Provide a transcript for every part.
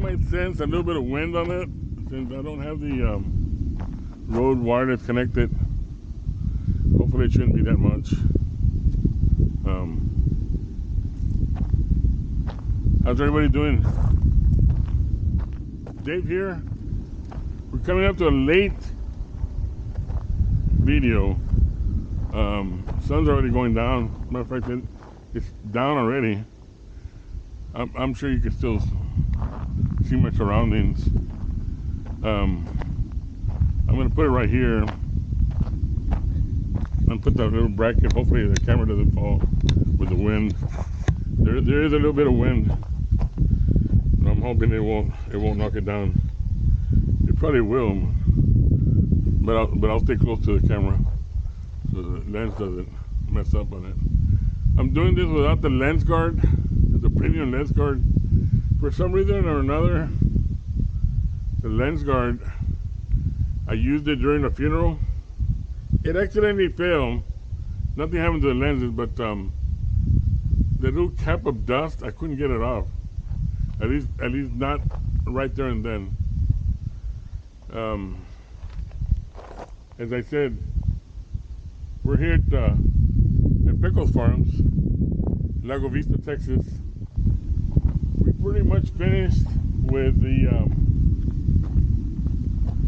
might sense a little bit of wind on it since I don't have the Rode wireless connected. Hopefully it shouldn't be that much. How's everybody doing? Dave here. We're coming up to a late video. Sun's already going down. Matter of fact, it's down already. I'm sure you can still see my surroundings. I'm gonna put it right here. I'm gonna put that little bracket. Hopefully the camera doesn't fall with the wind. There is a little bit of wind. I'm hoping it won't knock it down. It probably will, but I'll stay close to the camera so the lens doesn't mess up on it. I'm doing this without the lens guard, the premium lens guard. For some reason or another, the lens guard, I used it during a funeral. It accidentally fell. Nothing happened to the lenses, but the little cap of dust, I couldn't get it off. At least not right there and then. As I said, we're here at Pickles Farms, Lago Vista, Texas. We pretty much finished with the.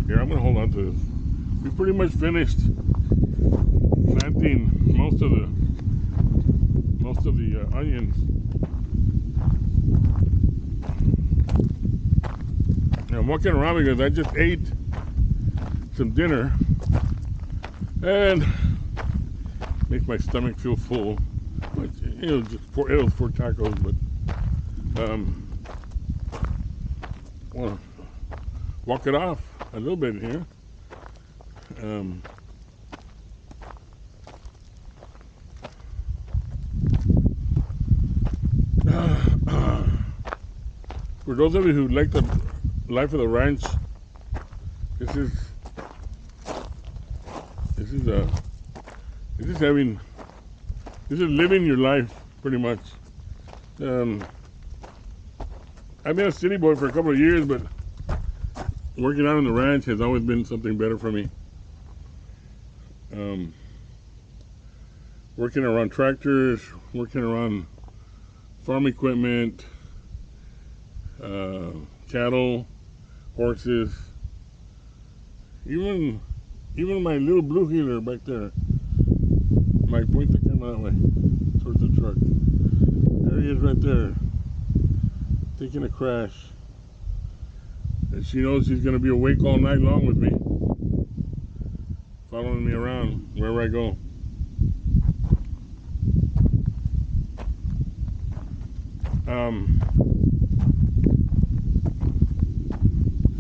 Here, I'm gonna hold on to this. We pretty much finished planting most of the onions. I'm walking around because I just ate some dinner and makes my stomach feel full. But, just it was 4 tacos, but want to walk it off a little bit here. For those of you who like the life of the ranch, this is living your life pretty much. I've been a city boy for a couple of years, but working out on the ranch has always been something better for me. Working around tractors, working around farm equipment, cattle, horses, even my little blue heeler back there. Might point the camera that way towards the truck. There he is right there, taking a crash. And she knows she's gonna be awake all night long with me, following me around wherever I go.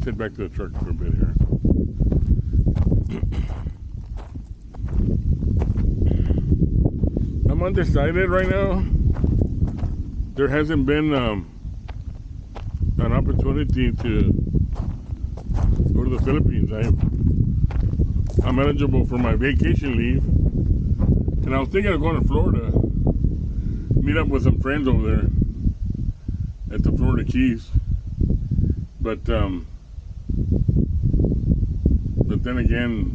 Sit back to the truck for a bit here. I'm undecided right now. There hasn't been an opportunity to go to the Philippines. I'm eligible for my vacation leave, and I was thinking of going to Florida, meet up with some friends over there at the Florida Keys. But then again,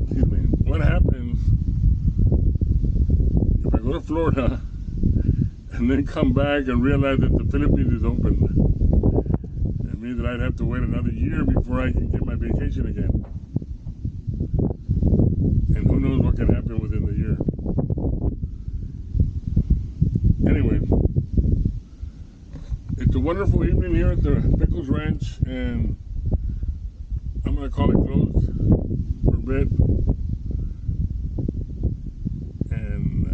excuse me, what happens if I go to Florida and then come back and realize that the Philippines is open? It means that I'd have to wait another year before I can get my vacation again. And who knows what can happen within the year. Anyway, it's a wonderful evening here at the Pickles Ranch, and I'm going to call it closed for a bit. And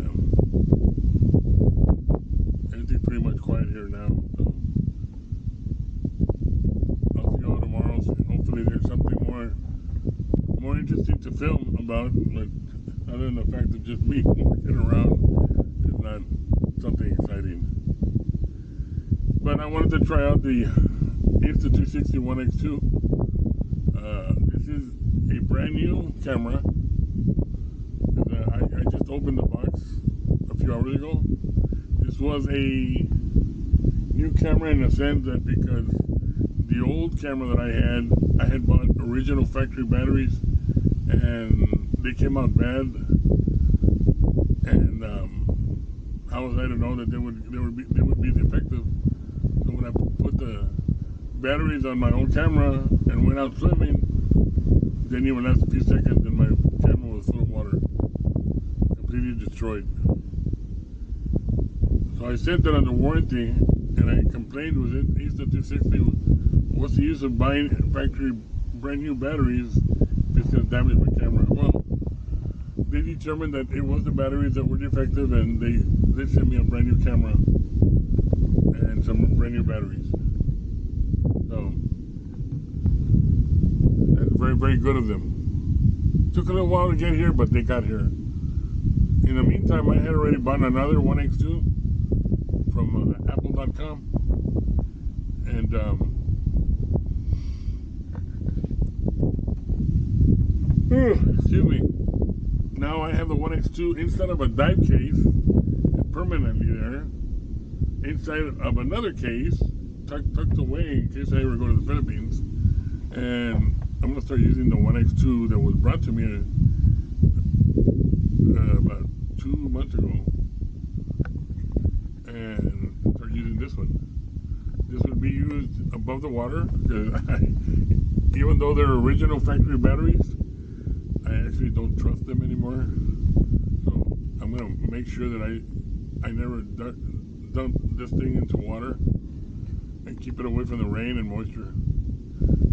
everything's pretty much quiet here now. So I'll see you all tomorrow. Hopefully there's something more interesting to film about, but other than the fact of just me walking around is not something exciting. But I wanted to try out the Insta260 1X2. This is a brand new camera. I just opened the box a few hours ago. This was a new camera in a sense that because the old camera that I had bought original factory batteries, and they came out bad. And how was I to know that they would be defective? So when I put the batteries on my old camera and went out swimming, didn't even last a few seconds, and my camera was full of water, completely destroyed. So I sent it under warranty, and I complained with it. Insta260, what's the use of buying factory brand new batteries if it's going to damage my camera? Well, they determined that it was the batteries that were defective, and they sent me a brand new camera and some brand new batteries. So that's very, very good of them. Took a little while to get here, but they got here. In the meantime, I had already bought another 1X2 from Apple.com, and excuse me. Now I have the 1X2 instead of a dive case permanently there, inside of another case tucked away in case I ever go to the Philippines. And I'm gonna start using the 1X2 that was brought to me about 2 months ago, and start using this one. This would be used above the water because even though they're original factory batteries, I actually don't trust them anymore. So I'm gonna make sure that I never dump this thing into water and keep it away from the rain and moisture,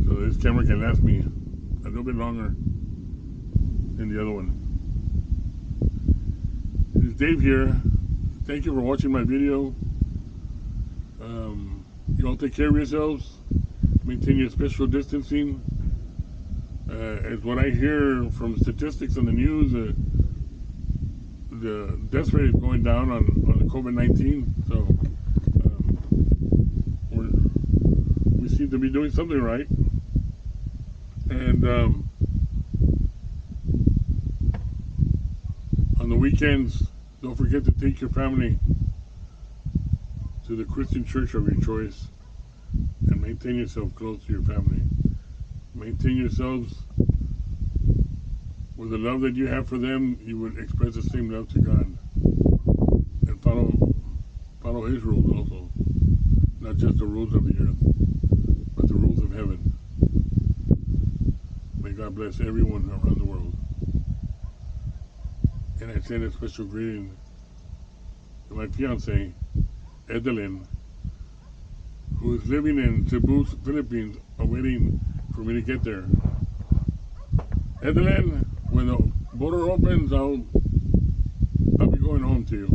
so this camera can last me a little bit longer than the other one. This is Dave here. Thank you for watching my video. You all take care of yourselves. Maintain your social distancing. As what I hear from statistics on the news, the death rate is going down on the COVID-19. So we seem to be doing something right. And on the weekends, don't forget to take your family to the Christian church of your choice, and maintain yourself close to your family. Maintain yourselves with the love that you have for them. You would express the same love to God, and follow His rules also, not just the rules of the earth, but the rules of heaven. May God bless everyone around the world. And I send a special greeting to my fiance, Edelyn, who is living in Cebu, Philippines, awaiting for me to get there. Edelyn, when the border opens, I'll be going home to you.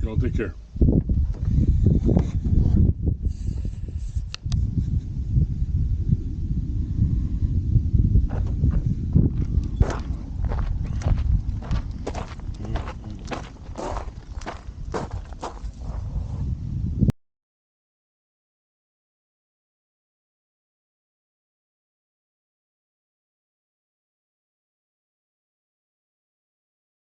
Y'all take care.